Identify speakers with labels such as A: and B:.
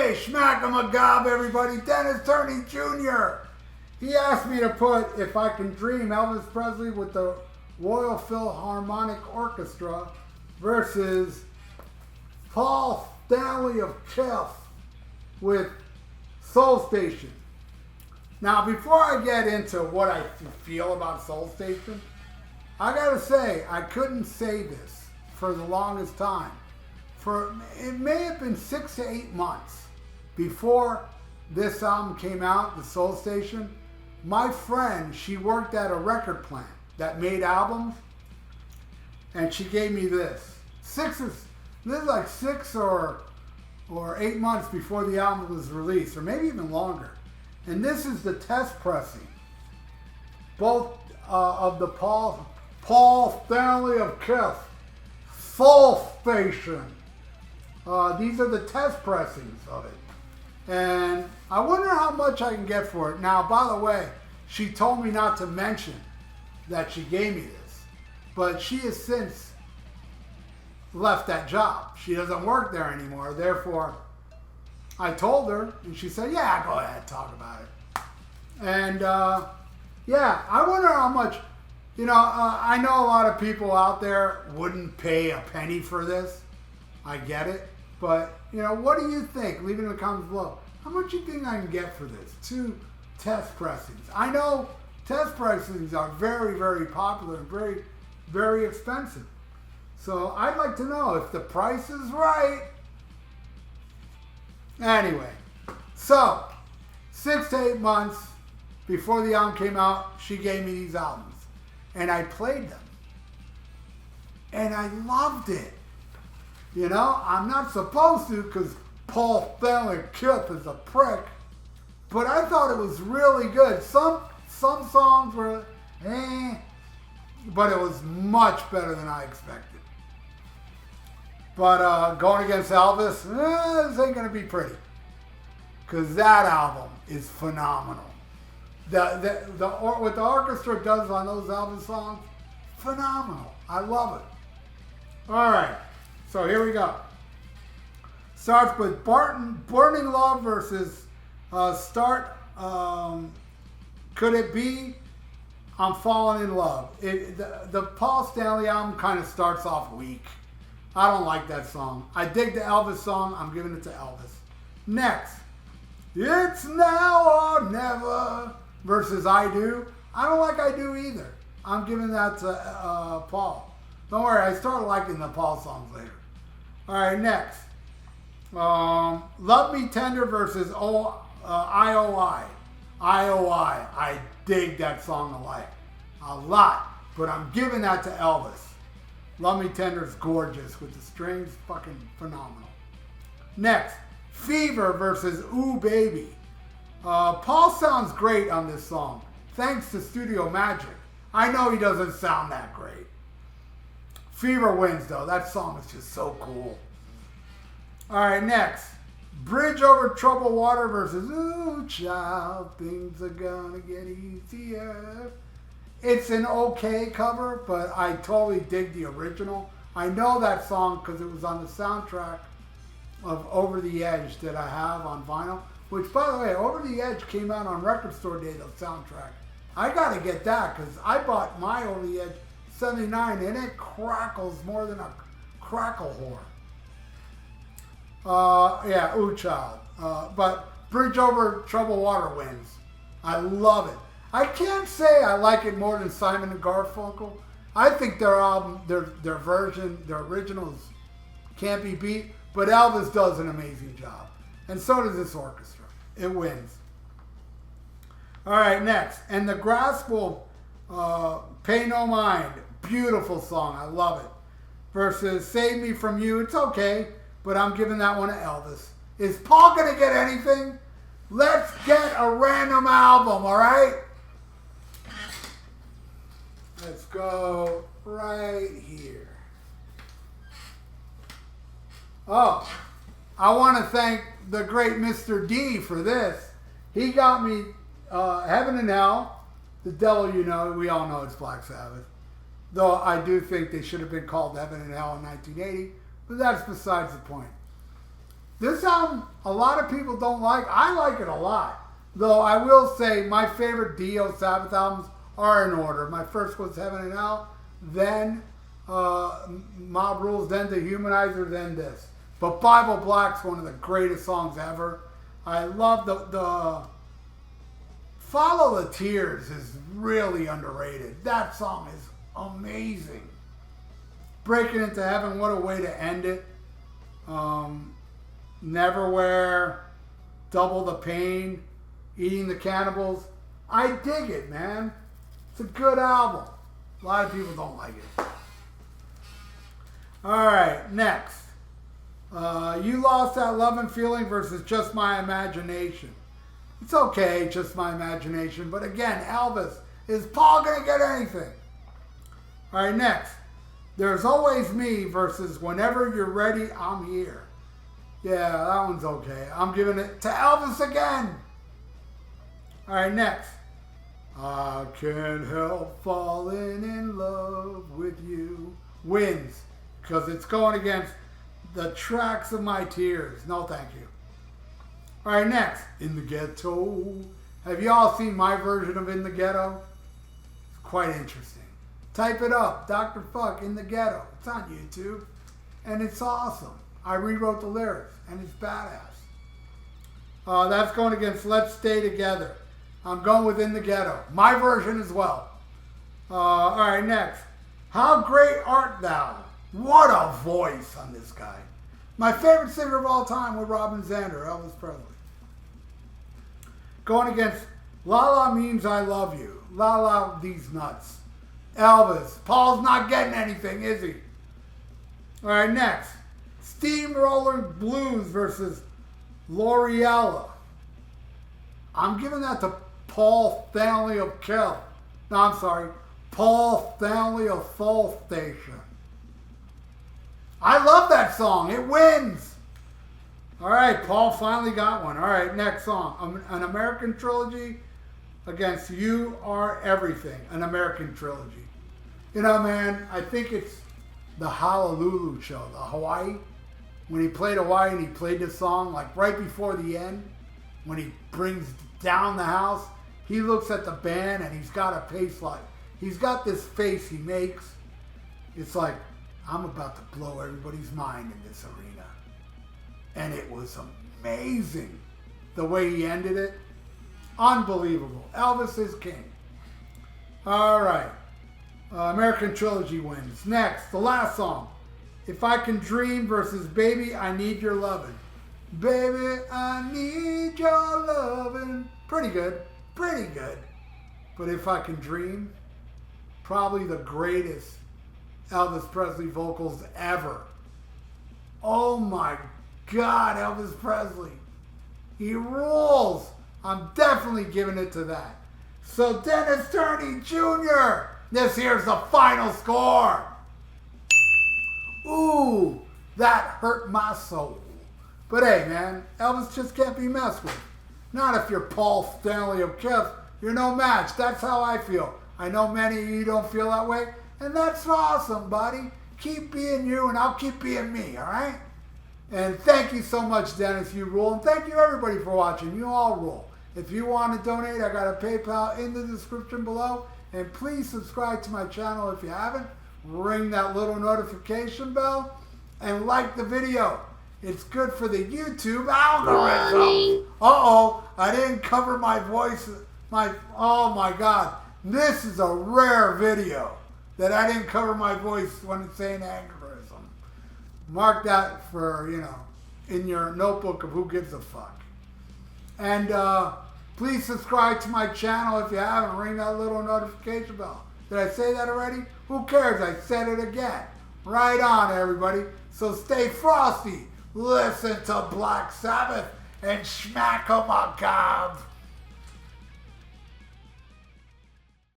A: Hey, schmack-a-ma-gob, everybody. Dennis Turny Jr. He asked me to put If I Can Dream, Elvis Presley with the Royal Philharmonic Orchestra versus Paul Stanley of Kiss with Soul Station. Now, before I get into what I feel about Soul Station, I gotta say, I couldn't say this for the longest time. It may have been 6 to 8 months before this album came out, the Soul Station. My friend, she worked at a record plant that made albums, and she gave me this. This is like 6 or 8 months before the album was released, or maybe even longer. And this is the test pressing, both of the Paul Stanley of Kiss, Soul Station. These are the test pressings of it. And I wonder how much I can get for it. Now, by the way, she told me not to mention that she gave me this, but she has since left that job. She doesn't work there anymore. Therefore, I told her, and she said, yeah, go ahead, talk about it. And yeah, I wonder how much, I know a lot of people out there wouldn't pay a penny for this. I get it. But, what do you think? Leave it in the comments below. How much do you think I can get for this? 2 test pressings. I know test pressings are very, very popular and very, very expensive. So I'd like to know if the price is right. Anyway, so 6 to 8 months before the album came out, she gave me these albums. And I played them. And I loved it. I'm not supposed to because Paul Stanley Kiss is a prick. But I thought it was really good. Some songs were but it was much better than I expected. But going against Elvis, this ain't going to be pretty. Because that album is phenomenal. What the orchestra does on those Elvis songs, phenomenal. I love it. All right. So here we go. Starts with Burning Love versus Could It Be I'm Falling in Love. The Paul Stanley album kind of starts off weak. I don't like that song. I dig the Elvis song. I'm giving it to Elvis. Next, It's Now or Never versus I Do. I don't like I Do either. I'm giving that to Paul. Don't worry, I started liking the Paul songs later. All right, next. Love Me Tender versus IOI. IOI. I dig that song a lot, but I'm giving that to Elvis. Love Me Tender is gorgeous with the strings, fucking phenomenal. Next, Fever versus Ooh Baby. Paul sounds great on this song, thanks to Studio Magic. I know he doesn't sound that great. Fever wins though. That song is just so cool. All right, next. Bridge Over Troubled Water versus Ooh Child, Things Are Gonna Get Easier. It's an okay cover, but I totally dig the original. I know that song because it was on the soundtrack of Over the Edge that I have on vinyl. Which, by the way, Over the Edge came out on Record Store Day, the soundtrack. I gotta get that because I bought my Over the Edge 79 and it crackles more than a crackle whore. Yeah, Ooh Child. But Bridge Over Troubled Water wins. I love it. I can't say I like it more than Simon and Garfunkel. I think their album, their version, their originals can't be beat. But Elvis does an amazing job. And so does this orchestra. It wins. All right, next. And the Grass Will Pay No Mind. Beautiful song. I love it. Versus Save Me From You. It's okay, but I'm giving that one to Elvis. Is Paul going to get anything? Let's get a random album, all right? Let's go right here. Oh, I want to thank the great Mr. D for this. He got me Heaven and Hell, The Devil You Know. We all know it's Black Sabbath. Though I do think they should have been called Heaven and Hell in 1980. But that's besides the point. This album, a lot of people don't like. I like it a lot. Though I will say my favorite Dio Sabbath albums are in order. My first was Heaven and Hell, then Mob Rules, then Dehumanizer, then this. But Bible Black's one of the greatest songs ever. I love the Follow the Tears is really underrated. That song is amazing. Breaking Into Heaven, what a way to end it. Neverwhere, Double the Pain, Eating the Cannibals. I dig it, man. It's a good album. A lot of people don't like it. All right, next. You Lost That Lovin' Feeling versus Just My Imagination. It's okay, Just My Imagination. But again, Elvis. Is Paul going to get anything? All right, next. There's Always Me versus Whenever You're Ready, I'm Here. Yeah, that one's okay. I'm giving it to Elvis again. All right, next. I can't help falling in love with you. Wins. Because it's going against the Tracks of My Tears. No, thank you. All right, next. In the Ghetto. Have you all seen my version of In the Ghetto? It's quite interesting. Type it up. Dr. Fuck, In the Ghetto. It's on YouTube. And it's awesome. I rewrote the lyrics. And it's badass. That's going against Let's Stay Together. I'm going with In the Ghetto. My version as well. All right, next. How Great Art Thou? What a voice on this guy. My favorite singer of all time was Robin Zander, Elvis Presley. Going against La La Means I Love You. La La These Nuts. Elvis. Paul's not getting anything, is he? All right, next. Steamroller Blues versus L'Orealla. I'm giving that to Paul Stanley of Kell. No, I'm sorry. Paul Stanley of Soul Station. I love that song. It wins. All right, Paul finally got one. All right, next song. An American Trilogy against You Are Everything. An American Trilogy. You know, man, I think it's the Honolulu show, the Hawaii. When he played Hawaii and he played this song, like right before the end, when he brings down the house, he looks at the band and he's got a face like, he's got this face he makes. It's like, I'm about to blow everybody's mind in this arena. And it was amazing the way he ended it. Unbelievable. Elvis is king. All right. American Trilogy wins. Next, the last song. If I Can Dream versus Baby, I Need Your Lovin'. Baby, I need your lovin'. Pretty good. Pretty good. But If I Can Dream, probably the greatest Elvis Presley vocals ever. Oh my God, Elvis Presley. He rules. I'm definitely giving it to that. So Dennis Turny Jr., this here's the final score. Ooh, that hurt my soul. But hey, man, Elvis just can't be messed with. Not if you're Paul Stanley of Kiss. You're no match. That's how I feel. I know many of you don't feel that way. And that's awesome, buddy. Keep being you and I'll keep being me, all right? And thank you so much, Dennis. You rule. And thank you, everybody, for watching. You all rule. If you want to donate, I got a PayPal in the description below. And please subscribe to my channel if you haven't. Ring that little notification bell. And like the video. It's good for the YouTube algorithm. Uh-oh. I didn't cover my voice. Oh, my God. This is a rare video that I didn't cover my voice when it's saying algorithm. Mark that for, in your notebook of who gives a fuck. And please subscribe to my channel if you haven't. Ring that little notification bell. Did I say that already? Who cares? I said it again. Right on, everybody. So stay frosty. Listen to Black Sabbath and smack 'em a gob.